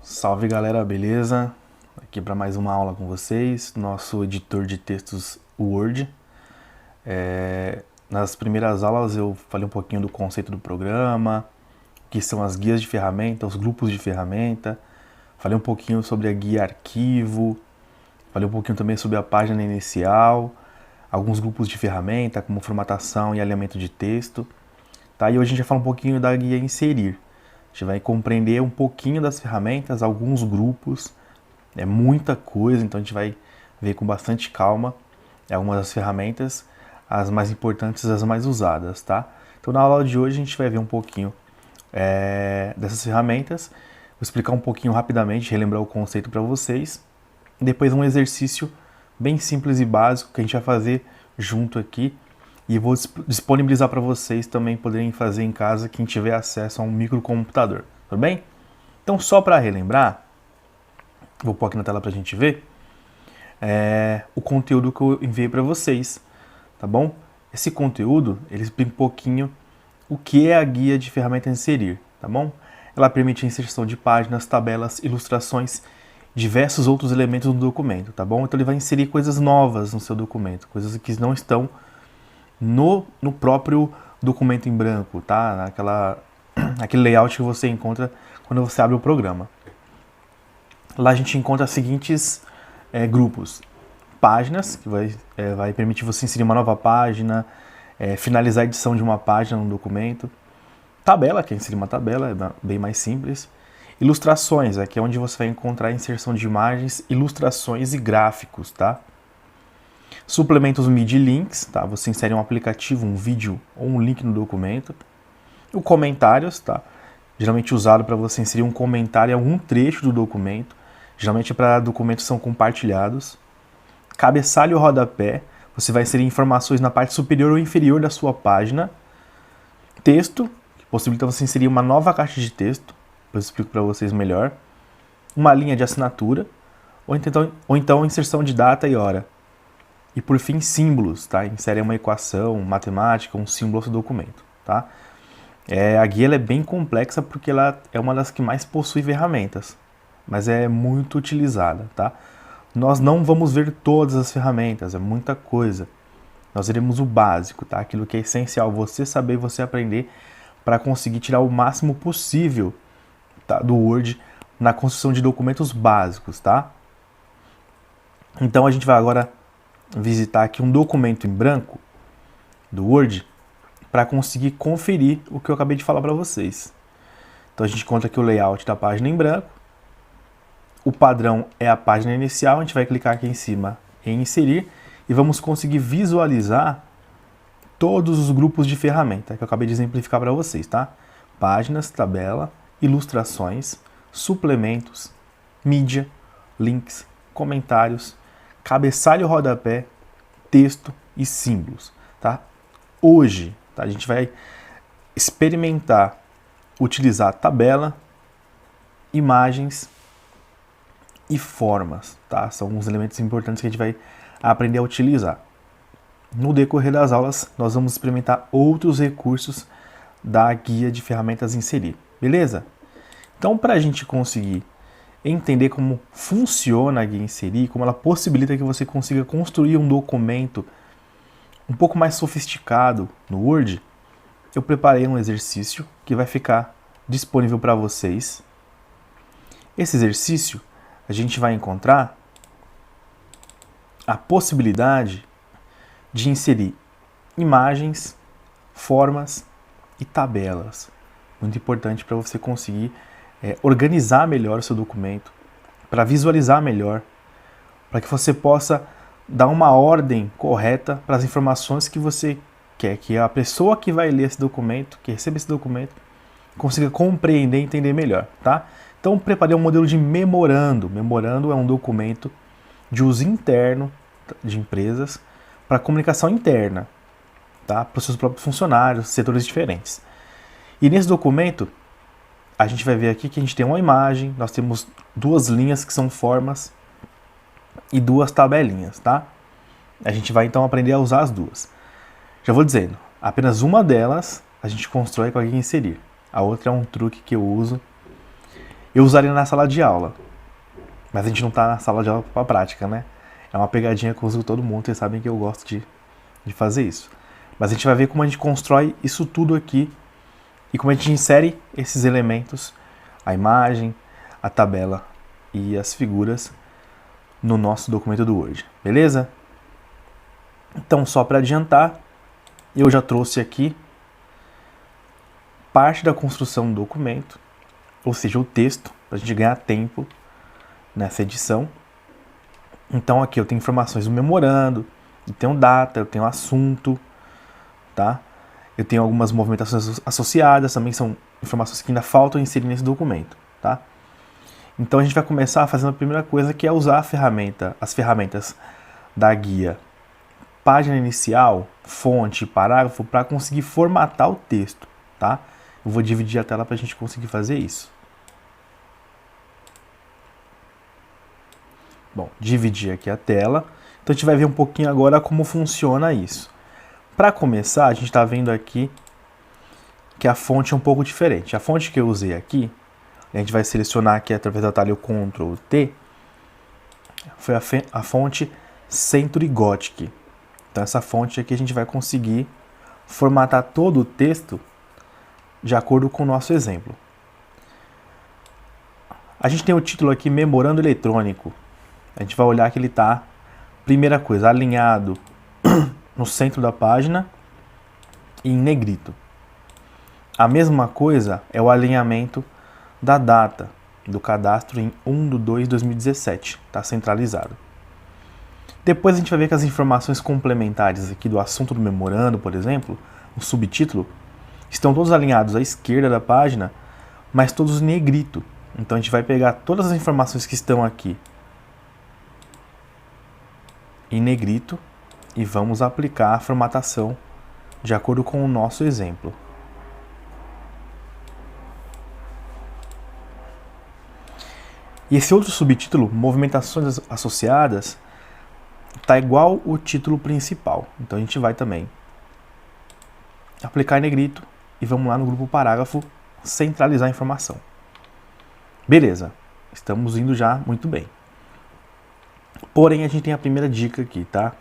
Salve galera, beleza? Aqui para mais uma aula com vocês, nosso editor de textos Word. Nas primeiras aulas eu falei um pouquinho do conceito do programa, o que são as guias de ferramenta, os grupos de ferramenta, falei um pouquinho sobre a guia arquivo, falei um pouquinho também sobre a página inicial, alguns grupos de ferramenta como formatação e alinhamento de texto. Tá? E hoje a gente vai falar um pouquinho da guia inserir. A gente vai compreender um pouquinho das ferramentas, alguns grupos, é muita coisa, então a gente vai ver com bastante calma algumas das ferramentas, as mais importantes, as mais usadas, tá? Então na aula de hoje a gente vai ver um pouquinho dessas ferramentas, vou explicar um pouquinho rapidamente, relembrar o conceito para vocês, e depois um exercício bem simples e básico que a gente vai fazer junto aqui, e vou disponibilizar para vocês também poderem fazer em casa quem tiver acesso a um microcomputador, tudo bem? Então só para relembrar, vou pôr aqui na tela para a gente ver, o conteúdo que eu enviei para vocês, tá bom? Esse conteúdo, ele explica um pouquinho o que é a guia de ferramenta inserir, tá bom? Ela permite a inserção de páginas, tabelas, ilustrações, diversos outros elementos no documento, tá bom? Então ele vai inserir coisas novas no seu documento, coisas que não estão no próprio documento em branco, tá? Aquele layout que você encontra quando você abre o programa. Lá a gente encontra os seguintes grupos. Páginas, que vai permitir você inserir uma nova página, finalizar a edição de uma página no documento. Tabela, que é inserir uma tabela, é bem mais simples. Ilustrações, aqui é onde você vai encontrar a inserção de imagens, ilustrações e gráficos, tá? Suplementos MIDI Links, tá? Você insere um aplicativo, um vídeo ou um link no documento. O comentários, tá? Geralmente usado para você inserir um comentário em algum trecho do documento. Geralmente para documentos que são compartilhados. Cabeçalho e rodapé, você vai inserir informações na parte superior ou inferior da sua página. Texto, que possibilita você inserir uma nova caixa de texto. Depois eu explico para vocês melhor. Uma linha de assinatura, ou então inserção de data e hora. E por fim, símbolos, tá? Insere uma equação matemática, um símbolo no seu documento, tá? A guia ela é bem complexa porque ela é uma das que mais possui ferramentas, mas é muito utilizada, tá? Nós não vamos ver todas as ferramentas, é muita coisa. Nós veremos o básico, tá? Aquilo que é essencial você saber, você aprender para conseguir tirar o máximo possível, tá, do Word na construção de documentos básicos, tá? Então a gente vai agora visitar aqui um documento em branco do Word para conseguir conferir o que eu acabei de falar para vocês. Então a gente encontra aqui o layout da página em branco. O padrão é a página inicial, a gente vai clicar aqui em cima em inserir e vamos conseguir visualizar todos os grupos de ferramenta que eu acabei de exemplificar para vocês, tá? Páginas, tabela, ilustrações, suplementos, mídia, links, comentários, cabeçalho, rodapé, texto e símbolos, tá? Hoje, tá, a gente vai experimentar utilizar tabela, imagens e formas, tá? São alguns elementos importantes que a gente vai aprender a utilizar. No decorrer das aulas, nós vamos experimentar outros recursos da guia de ferramentas inserir, beleza? Então, para a gente conseguir entender como funciona a guia inserir, como ela possibilita que você consiga construir um documento um pouco mais sofisticado no Word, eu preparei um exercício que vai ficar disponível para vocês. Esse exercício, a gente vai encontrar a possibilidade de inserir imagens, formas e tabelas. Muito importante para você conseguir organizar melhor o seu documento, para visualizar melhor, para que você possa dar uma ordem correta para as informações que você quer, que a pessoa que vai ler esse documento, que recebe esse documento, consiga compreender e entender melhor, tá? Então, preparei um modelo de memorando. Memorando é um documento de uso interno de empresas para comunicação interna, tá? Para os seus próprios funcionários, setores diferentes. E nesse documento, a gente vai ver aqui que a gente tem uma imagem, nós temos duas linhas que são formas e duas tabelinhas, tá? A gente vai então aprender a usar as duas. Já vou dizendo, apenas uma delas a gente constrói com a guia inserir. A outra é um truque que eu uso eu usaria na sala de aula. Mas a gente não está na sala de aula para prática, né? É uma pegadinha que eu uso com todo mundo, vocês sabem que eu gosto de fazer isso. Mas a gente vai ver como a gente constrói isso tudo aqui e como a gente insere esses elementos, a imagem, a tabela e as figuras no nosso documento do Word, beleza? Então, só para adiantar, eu já trouxe aqui parte da construção do documento, ou seja, o texto, para a gente ganhar tempo nessa edição. Então aqui eu tenho informações do memorando, eu tenho data, eu tenho assunto, tá? Eu tenho algumas movimentações associadas, também são informações que ainda faltam inserir nesse documento, tá? Então a gente vai começar fazendo a primeira coisa, que é usar as ferramentas da guia página inicial, fonte, parágrafo, para conseguir formatar o texto, tá? Eu vou dividir a tela para a gente conseguir fazer isso. Bom, dividir aqui a tela. Então a gente vai ver um pouquinho agora como funciona isso. Para começar, a gente está vendo aqui que a fonte é um pouco diferente. A fonte que eu usei aqui, a gente vai selecionar aqui através do atalho Ctrl T, foi a fonte Century Gothic. Então essa fonte aqui a gente vai conseguir formatar todo o texto de acordo com o nosso exemplo. A gente tem o título aqui, Memorando Eletrônico. A gente vai olhar que ele está, primeira coisa, alinhado no centro da página e em negrito. A mesma coisa é o alinhamento da data do cadastro em 1/2/2017, está centralizado. Depois a gente vai ver que as informações complementares aqui do assunto do memorando, por exemplo, o subtítulo, estão todos alinhados à esquerda da página, mas todos em negrito. Então a gente vai pegar todas as informações que estão aqui em negrito e vamos aplicar a formatação de acordo com o nosso exemplo. E esse outro subtítulo, movimentações associadas, está igual o título principal. Então a gente vai também aplicar em negrito e vamos lá no grupo parágrafo centralizar a informação. Beleza, estamos indo já muito bem. Porém, a gente tem a primeira dica aqui, tá?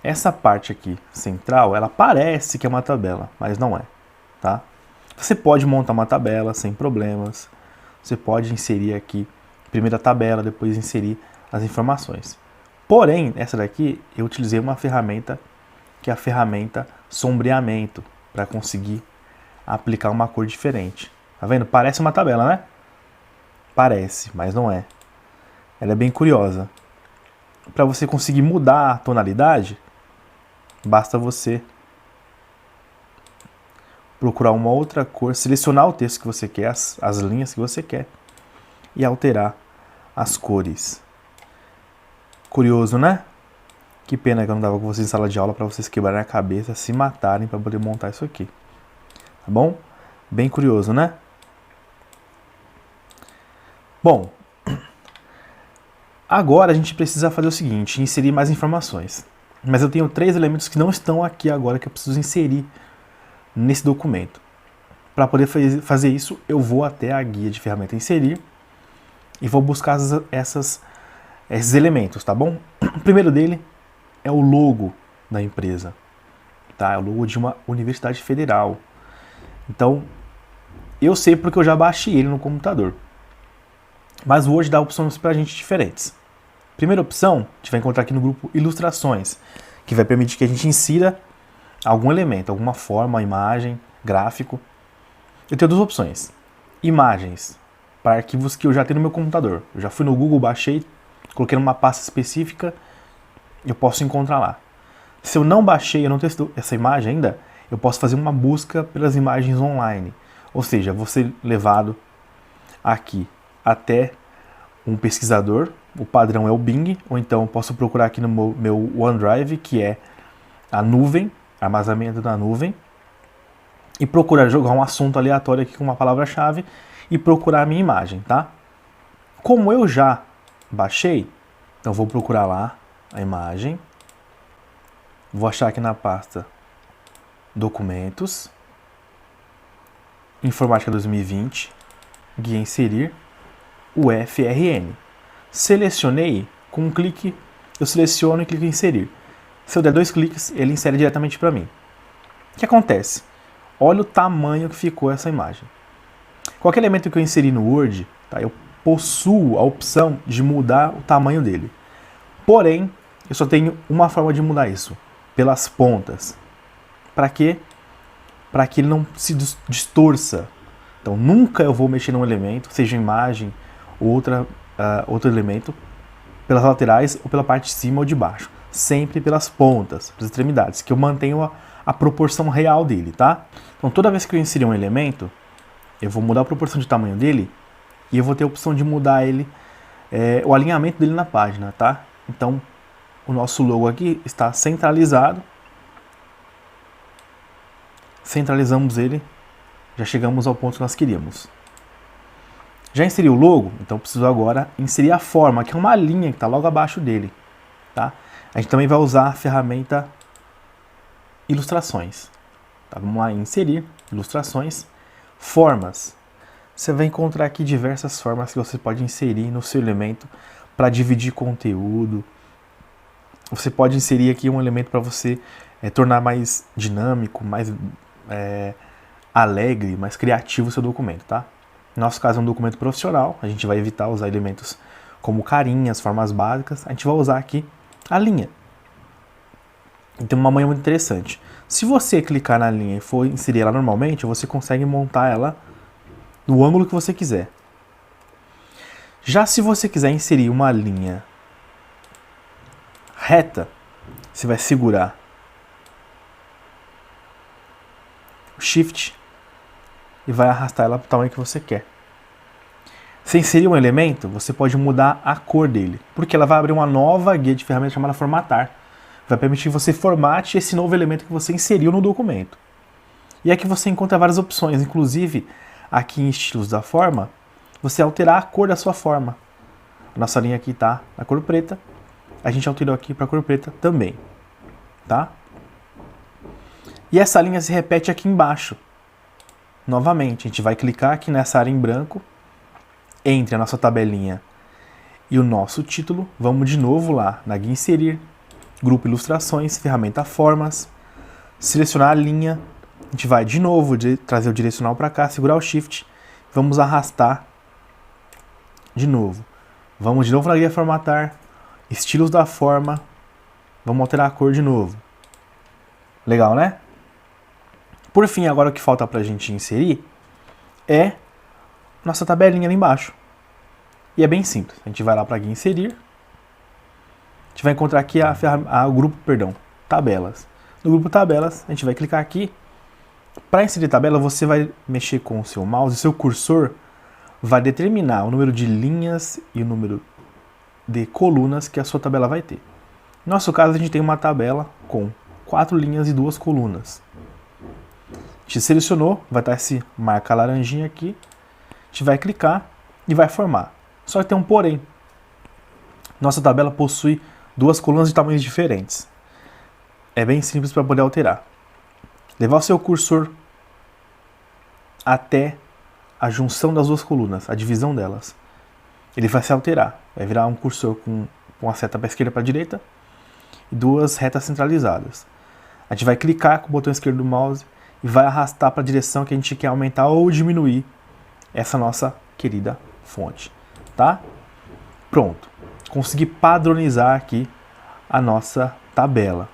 Essa parte aqui central, ela parece que é uma tabela, mas não é, tá? Você pode montar uma tabela sem problemas. Você pode inserir aqui primeiro a tabela, depois inserir as informações. Porém, essa daqui eu utilizei uma ferramenta que é a ferramenta sombreamento para conseguir aplicar uma cor diferente. Tá vendo? Parece uma tabela, né? Parece, mas não é. Ela é bem curiosa. Para você conseguir mudar a tonalidade, basta você procurar uma outra cor, selecionar o texto que você quer, as linhas que você quer e alterar as cores. Curioso, né? Que pena que eu não dava com vocês em sala de aula para vocês quebrarem a cabeça, se matarem para poder montar isso aqui. Tá bom? Bem curioso, né? Bom, agora a gente precisa fazer o seguinte, inserir mais informações. Mas eu tenho 3 elementos que não estão aqui agora que eu preciso inserir nesse documento. Para poder fazer isso, eu vou até a guia de ferramenta inserir e vou buscar esses elementos, tá bom? O primeiro dele é o logo da empresa, tá? É o logo de uma universidade federal. Então, eu sei porque eu já baixei ele no computador. Mas o Word dá opções para a gente diferentes. Primeira opção, a gente vai encontrar aqui no grupo Ilustrações, que vai permitir que a gente insira algum elemento, alguma forma, imagem, gráfico. Eu tenho 2 opções. Imagens, para arquivos que eu já tenho no meu computador. Eu já fui no Google, baixei, coloquei numa pasta específica, eu posso encontrar lá. Se eu não baixei, eu não tenho essa imagem ainda, eu posso fazer uma busca pelas imagens online. Ou seja, vou ser levado aqui até um pesquisador, o padrão é o Bing, ou então posso procurar aqui no meu OneDrive, que é a nuvem, armazenamento da nuvem, e procurar jogar um assunto aleatório aqui com uma palavra-chave e procurar a minha imagem, tá? Como eu já baixei, então vou procurar lá a imagem, vou achar aqui na pasta Documentos, Informática 2020, Guia Inserir, o FRN. Selecionei, com um clique, eu seleciono e clico em inserir. Se eu der 2 cliques, ele insere diretamente para mim. O que acontece? Olha o tamanho que ficou essa imagem. Qualquer elemento que eu inseri no Word, tá, eu possuo a opção de mudar o tamanho dele. Porém, eu só tenho uma forma de mudar isso, pelas pontas. Para quê? Para que ele não se distorça. Então, nunca eu vou mexer num elemento, seja imagem ou outro elemento, pelas laterais ou pela parte de cima ou de baixo. Sempre pelas pontas, pelas extremidades, que eu mantenho a proporção real dele, tá? Então, toda vez que eu inserir um elemento, eu vou mudar a proporção de tamanho dele e eu vou ter a opção de mudar ele, o alinhamento dele na página, tá? Então, o nosso logo aqui está centralizado. Centralizamos ele, já chegamos ao ponto que nós queríamos. Já inseri o logo, então preciso agora inserir a forma, que é uma linha que está logo abaixo dele. Tá? A gente também vai usar a ferramenta Ilustrações. Tá? Vamos lá, inserir, Ilustrações, Formas. Você vai encontrar aqui diversas formas que você pode inserir no seu elemento para dividir conteúdo. Você pode inserir aqui um elemento para você tornar mais dinâmico, mais alegre, mais criativo o seu documento, tá? No nosso caso é um documento profissional, a gente vai evitar usar elementos como carinhas, formas básicas, a gente vai usar aqui a linha. Então uma manha muito interessante. Se você clicar na linha e for inserir ela normalmente, você consegue montar ela no ângulo que você quiser. Já se você quiser inserir uma linha reta, você vai segurar o Shift e vai arrastar ela para o tamanho que você quer. Se inserir um elemento, você pode mudar a cor dele, porque ela vai abrir uma nova guia de ferramentas chamada Formatar. Vai permitir que você formate esse novo elemento que você inseriu no documento. E aqui você encontra várias opções, inclusive aqui em estilos da forma, você alterar a cor da sua forma. A nossa linha aqui está na cor preta, a gente alterou aqui para a cor preta também, tá? E essa linha se repete aqui embaixo. Novamente, a gente vai clicar aqui nessa área em branco, entre a nossa tabelinha e o nosso título. Vamos de novo lá na guia Inserir, Grupo Ilustrações, Ferramenta Formas, selecionar a linha. A gente vai de novo trazer o direcional para cá, segurar o Shift, vamos arrastar de novo. Vamos de novo na guia Formatar, Estilos da Forma, vamos alterar a cor de novo. Legal, né? Por fim, agora o que falta para a gente inserir é nossa tabelinha ali embaixo. E é bem simples. A gente vai lá para aqui inserir. A gente vai encontrar aqui o grupo, tabelas. No grupo tabelas, a gente vai clicar aqui. Para inserir tabela, você vai mexer com o seu mouse. O seu cursor vai determinar o número de linhas e o número de colunas que a sua tabela vai ter. No nosso caso, a gente tem uma tabela com 4 linhas e 2 colunas. A gente selecionou, vai estar esse marca laranjinha aqui. A gente vai clicar e vai formar. Só que tem um porém. Nossa tabela possui 2 colunas de tamanhos diferentes. É bem simples para poder alterar. Levar o seu cursor até a junção das 2 colunas, a divisão delas. Ele vai se alterar. Vai virar um cursor com uma seta para a esquerda e para a direita e 2 retas centralizadas. A gente vai clicar com o botão esquerdo do mouse e vai arrastar para a direção que a gente quer aumentar ou diminuir essa nossa querida fonte, tá? Pronto. Consegui padronizar aqui a nossa tabela.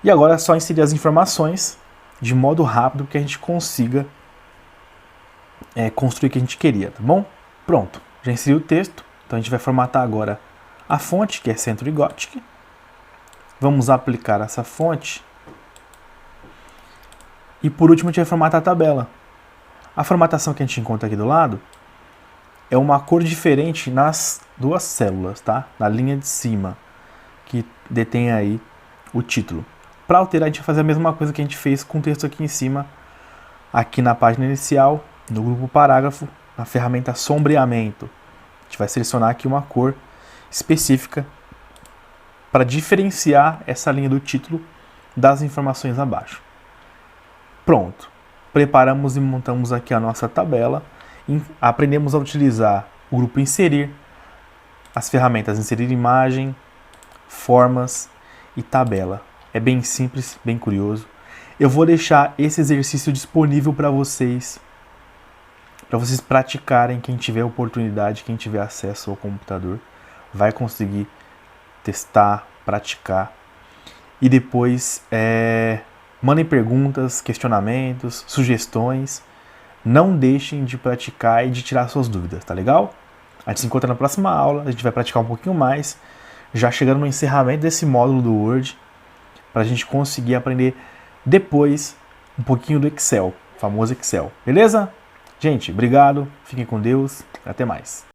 E agora é só inserir as informações de modo rápido que a gente consiga construir o que a gente queria, tá bom? Pronto. Já inseri o texto. Então a gente vai formatar agora a fonte, que é Century Gothic. Vamos aplicar essa fonte. E por último a gente vai formatar a tabela. A formatação que a gente encontra aqui do lado é uma cor diferente nas 2 células, tá? Na linha de cima, que detém aí o título. Para alterar, a gente vai fazer a mesma coisa que a gente fez com o texto aqui em cima, aqui na página inicial, no grupo parágrafo, na ferramenta sombreamento. A gente vai selecionar aqui uma cor específica para diferenciar essa linha do título das informações abaixo. Pronto. Preparamos e montamos aqui a nossa tabela. Aprendemos a utilizar o grupo inserir, as ferramentas inserir imagem, formas e tabela. É bem simples, bem curioso. Eu vou deixar esse exercício disponível para vocês praticarem. Quem tiver oportunidade, quem tiver acesso ao computador, vai conseguir testar, praticar. E depois mandem perguntas, questionamentos, sugestões. Não deixem de praticar e de tirar suas dúvidas, tá legal? A gente se encontra na próxima aula, a gente vai praticar um pouquinho mais, já chegando no encerramento desse módulo do Word, para a gente conseguir aprender depois um pouquinho do Excel, o famoso Excel. Beleza? Gente, obrigado, fiquem com Deus, até mais.